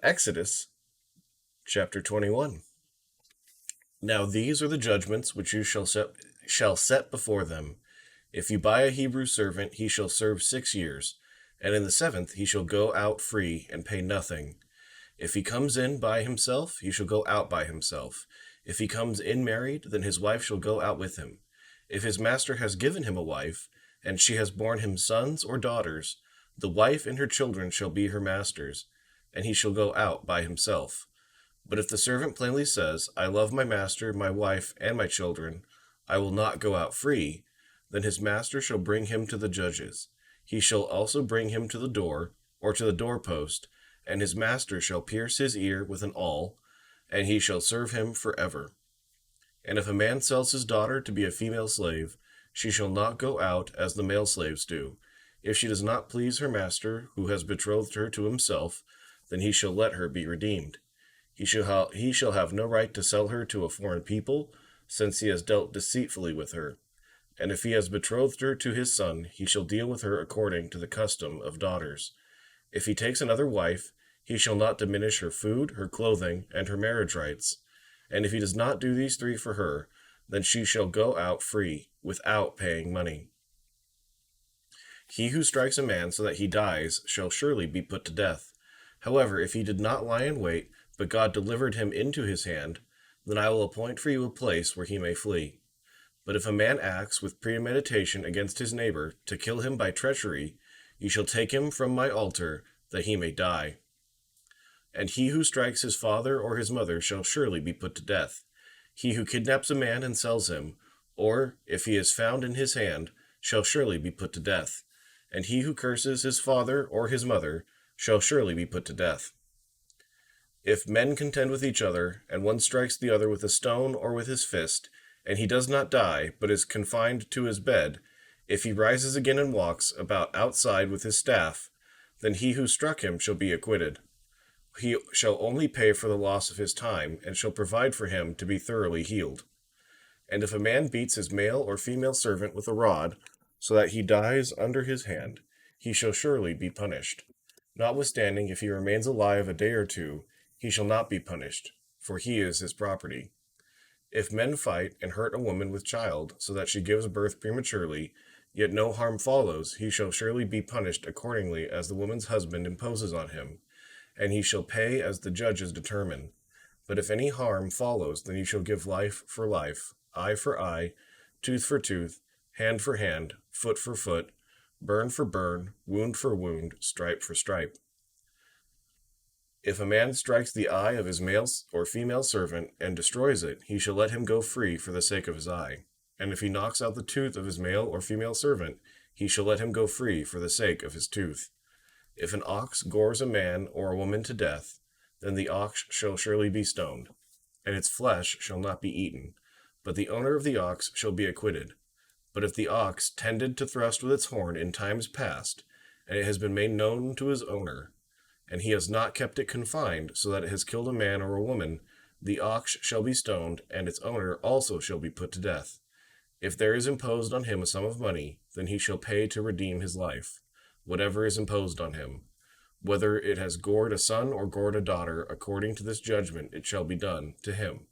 Exodus chapter 21. Now these are the judgments which you shall set before them. If you buy a Hebrew servant, he shall serve 6 years, and in the seventh he shall go out free and pay nothing. If he comes in by himself, he shall go out by himself. If he comes in married, then his wife shall go out with him. If his master has given him a wife, and she has borne him sons or daughters, the wife and her children shall be her master's, and he shall go out by himself. But if the servant plainly says, I love my master, my wife, and my children, I will not go out free, then his master shall bring him to the judges. He shall also bring him to the door, or to the doorpost, and his master shall pierce his ear with an awl, and he shall serve him forever. And if a man sells his daughter to be a female slave, she shall not go out as the male slaves do. If she does not please her master, who has betrothed her to himself, then he shall let her be redeemed. He shall have no right to sell her to a foreign people, since he has dealt deceitfully with her. And if he has betrothed her to his son, he shall deal with her according to the custom of daughters. If he takes another wife, he shall not diminish her food, her clothing, and her marriage rights. And if he does not do these three for her, then she shall go out free, without paying money. He who strikes a man so that he dies shall surely be put to death. However, if he did not lie in wait, but God delivered him into his hand, then I will appoint for you a place where he may flee. But if a man acts with premeditation against his neighbor to kill him by treachery, you shall take him from my altar, that he may die. And he who strikes his father or his mother shall surely be put to death. He who kidnaps a man and sells him, or if he is found in his hand, shall surely be put to death. And he who curses his father or his mother shall surely be put to death. If men contend with each other, and one strikes the other with a stone or with his fist, and he does not die, but is confined to his bed, if he rises again and walks about outside with his staff, then he who struck him shall be acquitted. He shall only pay for the loss of his time, and shall provide for him to be thoroughly healed. And if a man beats his male or female servant with a rod, so that he dies under his hand, he shall surely be punished. Notwithstanding, if he remains alive a day or two, he shall not be punished, for he is his property. If men fight and hurt a woman with child, so that she gives birth prematurely, yet no harm follows, he shall surely be punished accordingly as the woman's husband imposes on him, and he shall pay as the judges determine. But if any harm follows, then you shall give life for life, eye for eye, tooth for tooth, hand for hand, foot for foot, burn for burn, wound for wound, stripe for stripe. If a man strikes the eye of his male or female servant and destroys it, he shall let him go free for the sake of his eye. And if he knocks out the tooth of his male or female servant, he shall let him go free for the sake of his tooth. If an ox gores a man or a woman to death, then the ox shall surely be stoned, and its flesh shall not be eaten, but the owner of the ox shall be acquitted. But if the ox tended to thrust with its horn in times past, and it has been made known to his owner, and he has not kept it confined, so that it has killed a man or a woman, the ox shall be stoned, and its owner also shall be put to death. If there is imposed on him a sum of money, then he shall pay to redeem his life, whatever is imposed on him. Whether it has gored a son or gored a daughter, according to this judgment it shall be done to him.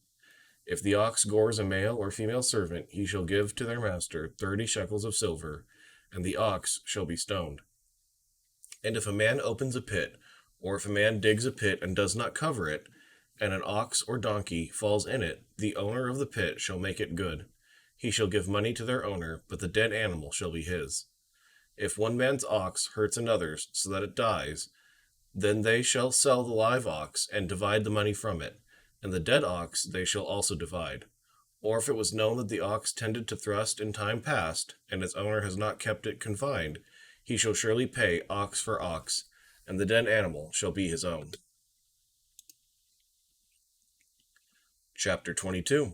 If the ox gores a male or female servant, he shall give to their master 30 shekels of silver, and the ox shall be stoned. And if a man opens a pit, or if a man digs a pit and does not cover it, and an ox or donkey falls in it, the owner of the pit shall make it good. He shall give money to their owner, but the dead animal shall be his. If one man's ox hurts another's so that it dies, then they shall sell the live ox and divide the money from it, and the dead ox they shall also divide. Or if it was known that the ox tended to thrust in time past, and its owner has not kept it confined, he shall surely pay ox for ox, and the dead animal shall be his own. Chapter 22.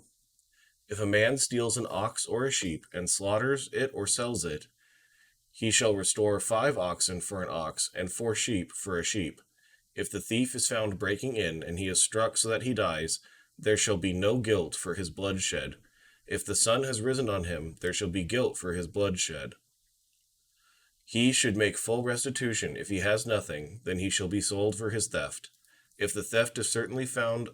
If a man steals an ox or a sheep, and slaughters it or sells it, he shall restore 5 oxen for an ox, and 4 sheep for a sheep. If the thief is found breaking in, and he is struck so that he dies, there shall be no guilt for his bloodshed. If the sun has risen on him, there shall be guilt for his bloodshed. He should make full restitution. If he has nothing, then he shall be sold for his theft. If the theft is certainly found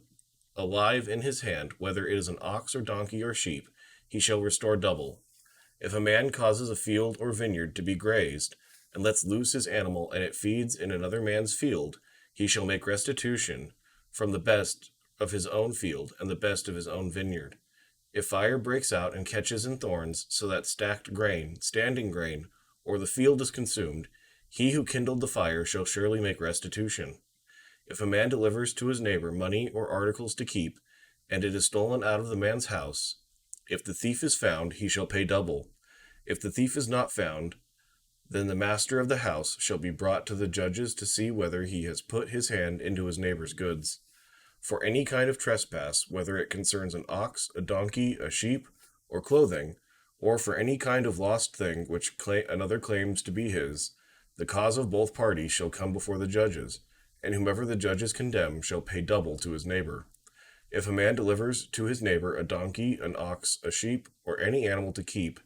alive in his hand, whether it is an ox or donkey or sheep, he shall restore double. If a man causes a field or vineyard to be grazed, and lets loose his animal, and it feeds in another man's field, he shall make restitution from the best of his own field and the best of his own vineyard. If fire breaks out and catches in thorns, so that standing grain, or the field is consumed, he who kindled the fire shall surely make restitution. If a man delivers to his neighbor money or articles to keep, and it is stolen out of the man's house, if the thief is found, he shall pay double. If the thief is not found, then the master of the house shall be brought to the judges to see whether he has put his hand into his neighbor's goods. For any kind of trespass, whether it concerns an ox, a donkey, a sheep, or clothing, or for any kind of lost thing which another claims to be his, the cause of both parties shall come before the judges, and whomever the judges condemn shall pay double to his neighbor. If a man delivers to his neighbor a donkey, an ox, a sheep, or any animal to keep,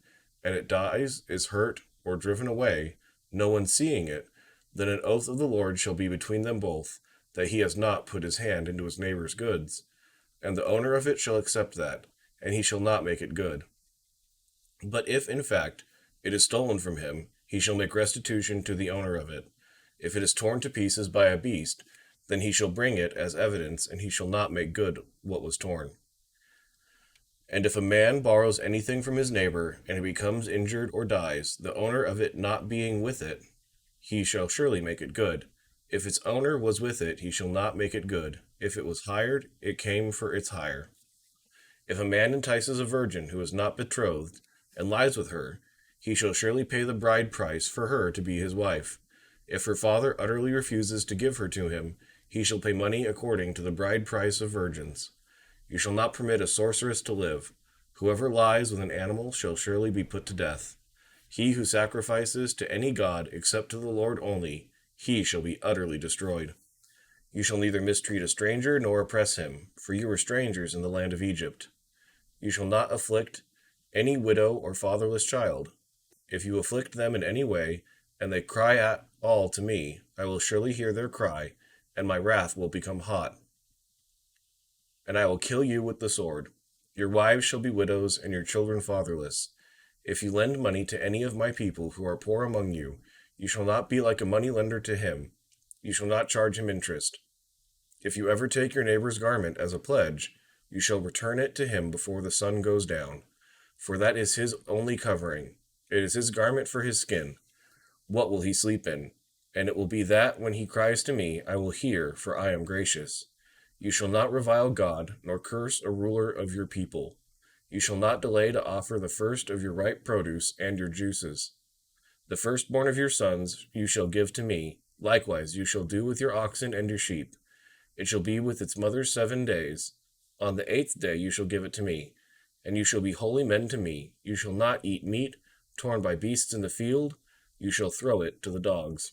and it dies, is hurt, or driven away, no one seeing it, then an oath of the Lord shall be between them both, that he has not put his hand into his neighbor's goods, and the owner of it shall accept that, and he shall not make it good. But if, in fact, it is stolen from him, he shall make restitution to the owner of it. If it is torn to pieces by a beast, then he shall bring it as evidence, and he shall not make good what was torn. And if a man borrows anything from his neighbor, and it becomes injured or dies, the owner of it not being with it, he shall surely make it good. If its owner was with it, he shall not make it good. If it was hired, it came for its hire. If a man entices a virgin who is not betrothed, and lies with her, he shall surely pay the bride price for her to be his wife. If her father utterly refuses to give her to him, he shall pay money according to the bride price of virgins. You shall not permit a sorceress to live. Whoever lies with an animal shall surely be put to death. He who sacrifices to any god except to the Lord only, he shall be utterly destroyed. You shall neither mistreat a stranger nor oppress him, for you were strangers in the land of Egypt. You shall not afflict any widow or fatherless child. If you afflict them in any way, and they cry at all to me, I will surely hear their cry, and my wrath will become hot. And I will kill you with the sword. Your wives shall be widows, and your children fatherless. If you lend money to any of my people who are poor among you, you shall not be like a moneylender to him. You shall not charge him interest. If you ever take your neighbor's garment as a pledge, you shall return it to him before the sun goes down, for that is his only covering. It is his garment for his skin. What will he sleep in? And it will be that when he cries to me, I will hear, for I am gracious. You shall not revile God, nor curse a ruler of your people. You shall not delay to offer the first of your ripe produce and your juices. The firstborn of your sons you shall give to me. Likewise you shall do with your oxen and your sheep. It shall be with its mother 7 days. On the 8th day you shall give it to me, and you shall be holy men to me. You shall not eat meat torn by beasts in the field. You shall throw it to the dogs.